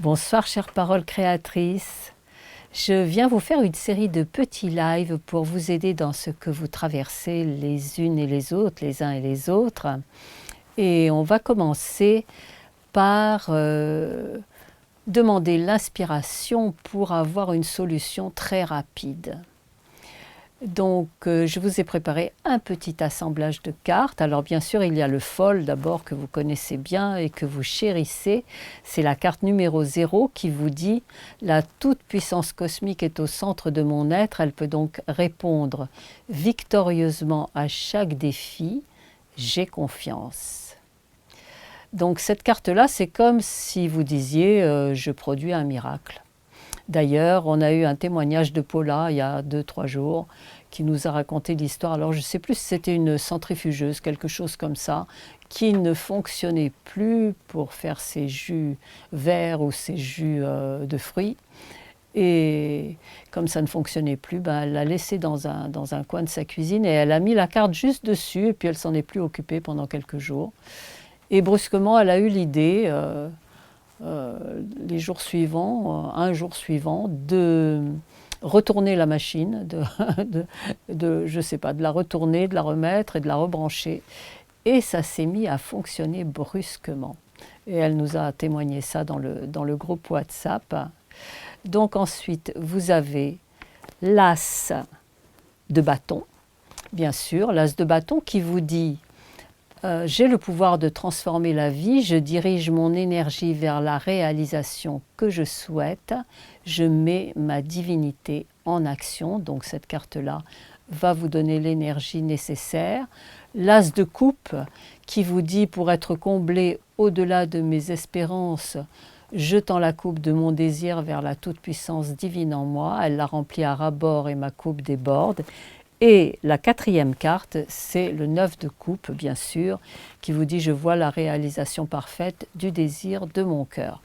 Bonsoir chères paroles créatrices. Je viens vous faire une série de petits lives pour vous aider dans ce que vous traversez les unes et les autres, les uns et les autres. Et on va commencer par demander l'inspiration pour avoir une solution très rapide. Donc je vous ai préparé un petit assemblage de cartes. Alors bien sûr il y a le fol d'abord que vous connaissez bien et que vous chérissez. C'est la carte numéro 0 qui vous dit « La toute-puissance cosmique est au centre de mon être, elle peut donc répondre victorieusement à chaque défi. J'ai confiance ». Donc cette carte-là, c'est comme si vous disiez « Je produis un miracle ». D'ailleurs, on a eu un témoignage de Paula il y a 2-3 jours qui nous a raconté l'histoire. Alors je ne sais plus si c'était une centrifugeuse, quelque chose comme ça, qui ne fonctionnait plus pour faire ses jus verts ou ses jus de fruits. Et comme ça ne fonctionnait plus, elle l'a laissé dans un coin de sa cuisine et elle a mis la carte juste dessus et puis elle s'en est plus occupée pendant quelques jours. Et brusquement, elle a eu l'idée... les jours suivants, un jour suivant, de retourner la machine, je sais pas, de la retourner, de la remettre et de la rebrancher. Et ça s'est mis à fonctionner brusquement. Et elle nous a témoigné ça dans le groupe WhatsApp. Donc ensuite, vous avez l'as de bâton, bien sûr, l'as de bâton qui vous dit j'ai le pouvoir de transformer la vie, je dirige mon énergie vers la réalisation que je souhaite, je mets ma divinité en action. Donc cette carte-là va vous donner l'énergie nécessaire. L'as de coupe qui vous dit pour être comblé au-delà de mes espérances, je tends la coupe de mon désir vers la toute-puissance divine en moi, elle la remplit à ras-bord et ma coupe déborde. Et la quatrième carte, c'est le 9 de coupe, bien sûr, qui vous dit « Je vois la réalisation parfaite du désir de mon cœur ».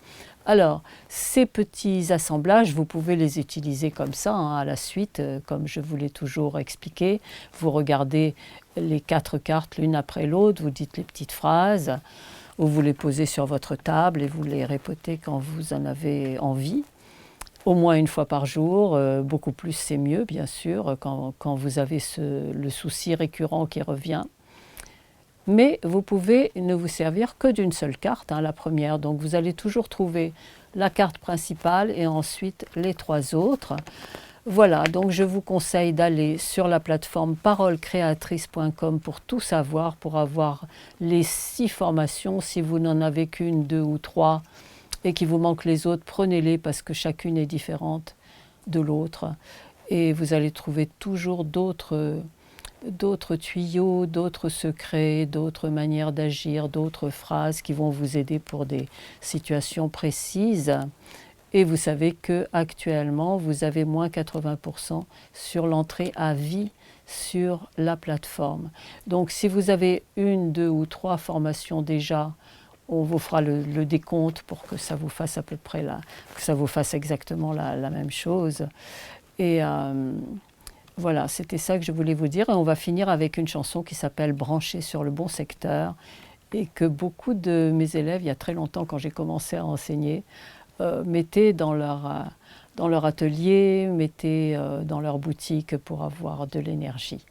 Alors, ces petits assemblages, vous pouvez les utiliser comme ça, à la suite, comme je vous l'ai toujours expliqué. Vous regardez les 4 cartes l'une après l'autre, vous dites les petites phrases, ou vous les posez sur votre table et vous les répétez quand vous en avez envie. Au moins une fois par jour, beaucoup plus c'est mieux bien sûr, quand vous avez le souci récurrent qui revient. Mais vous pouvez ne vous servir que d'une seule carte, la première. Donc vous allez toujours trouver la carte principale et ensuite les 3 autres. Voilà, donc je vous conseille d'aller sur la plateforme parolecreatrice.com pour tout savoir, pour avoir les 6 formations. Si vous n'en avez qu'une, 2 ou 3, et qu'il vous manque les autres, prenez-les parce que chacune est différente de l'autre. Et vous allez trouver toujours d'autres tuyaux, d'autres secrets, d'autres manières d'agir, d'autres phrases qui vont vous aider pour des situations précises. Et vous savez qu'actuellement, vous avez moins 80% sur l'entrée à vie sur la plateforme. Donc si vous avez 1, 2 ou 3 formations déjà, on vous fera le décompte pour que ça vous fasse à peu près que ça vous fasse exactement la même chose. Et voilà, c'était ça que je voulais vous dire. Et on va finir avec une chanson qui s'appelle « Branché sur le bon secteur » et que beaucoup de mes élèves, il y a très longtemps quand j'ai commencé à enseigner, mettaient dans leur atelier, mettaient dans leur boutique pour avoir de l'énergie.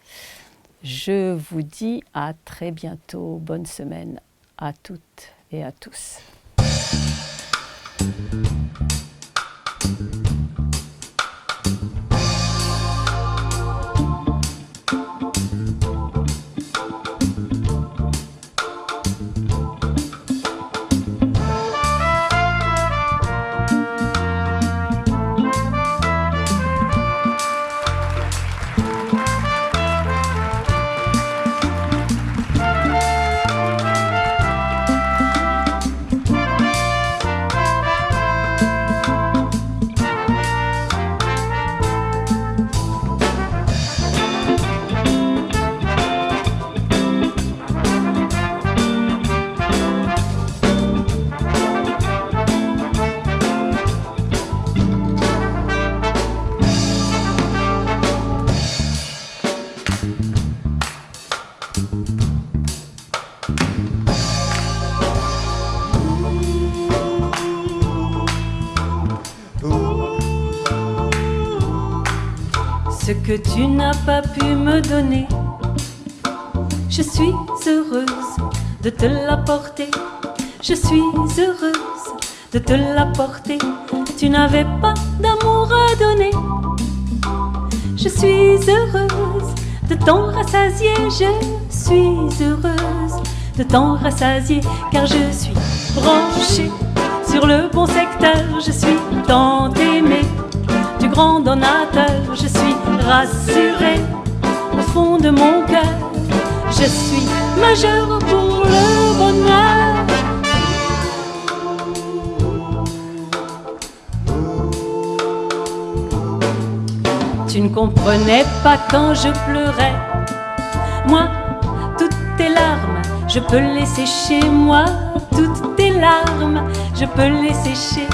Je vous dis à très bientôt. Bonne semaine à toutes et à tous. ce que tu n'as pas pu me donner. Je suis heureuse de te l'apporter. Je suis heureuse de te l'apporter. Tu n'avais pas d'amour à donner. Je suis heureuse de t'en rassasier. Je suis heureuse de t'en rassasier, car je suis branchée sur le bon secteur. Je suis tant aimée du grand donateur. Je suis rassurée au fond de mon cœur. Je suis majeure pour le bonheur. Tu ne comprenais pas quand je pleurais. Moi, toutes tes larmes, je peux les sécher. Moi, toutes tes larmes, je peux les sécher.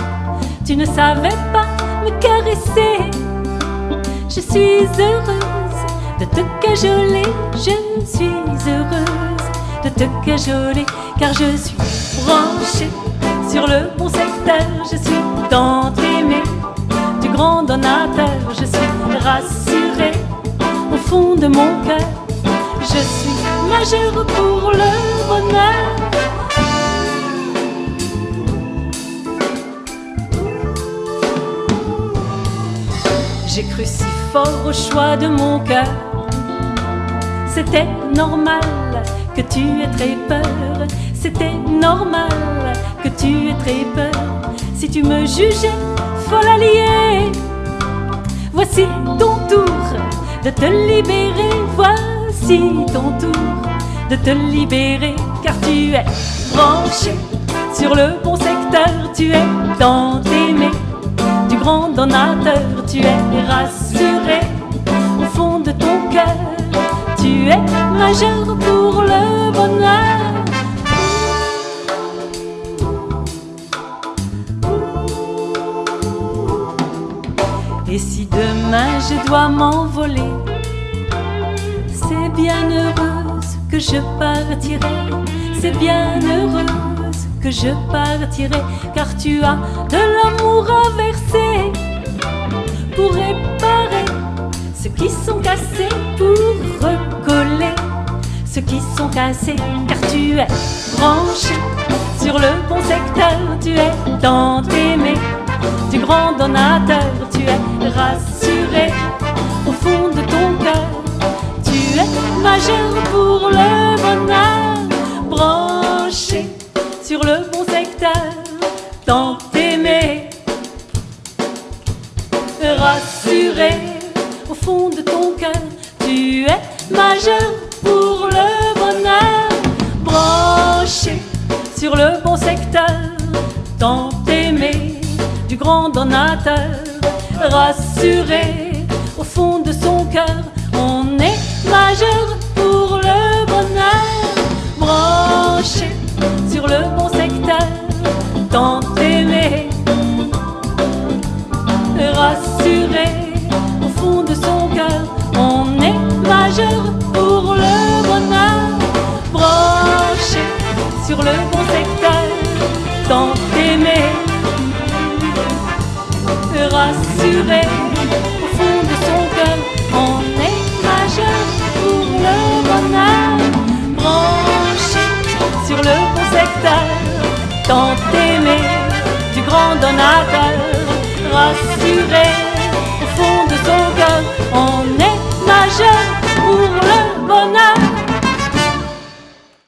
Tu ne savais pas me caresser. Je suis heureuse de te cajoler. Je suis heureuse de te cajoler, car je suis branchée sur le bon secteur. Je suis tant aimée du grand donateur. Je suis rassurée au fond de mon cœur. Je suis majeure pour le bonheur. J'ai cru si fort au choix de mon cœur. C'était normal que tu aies très peur. C'était normal que tu aies très peur. Si tu me jugeais folle alliée, voici ton tour de te libérer. Voici ton tour de te libérer, car tu es branché sur le bon secteur. Tu es tant aimé du grand donateur. Tu es rassuré au fond de ton cœur. Tu es majeur pour le bonheur. Et si demain je dois m'envoler, c'est bien heureuse que je partirai. C'est bien heureuse que je partirai, car tu as de l'amour à verser pour réparer ceux qui sont cassés, pour recoller ceux qui sont cassés, car tu es branché sur le bon secteur. Tu es tant aimé du grand donateur. Tu es rassuré au fond de ton cœur. Tu es majeur pour le bonheur. Branché sur le bon secteur, tant aimé, rassuré au fond de ton cœur. Tu es majeur pour le bonheur. Branché sur le bon secteur, tant aimé du grand donateur. Rassuré au fond de son cœur, on est majeur pour le bonheur. Branché sur le bon secteur, tant aimé, rassuré au fond de son cœur, on est majeur pour le bonheur. Branché sur le bon secteur, tant aimé, rassuré au fond de son cœur, on est majeur pour le bonheur. Branché sur le bon secteur, tant aimé du grand donateur. Rassuré au fond de son cœur, on est majeur pour le bonheur.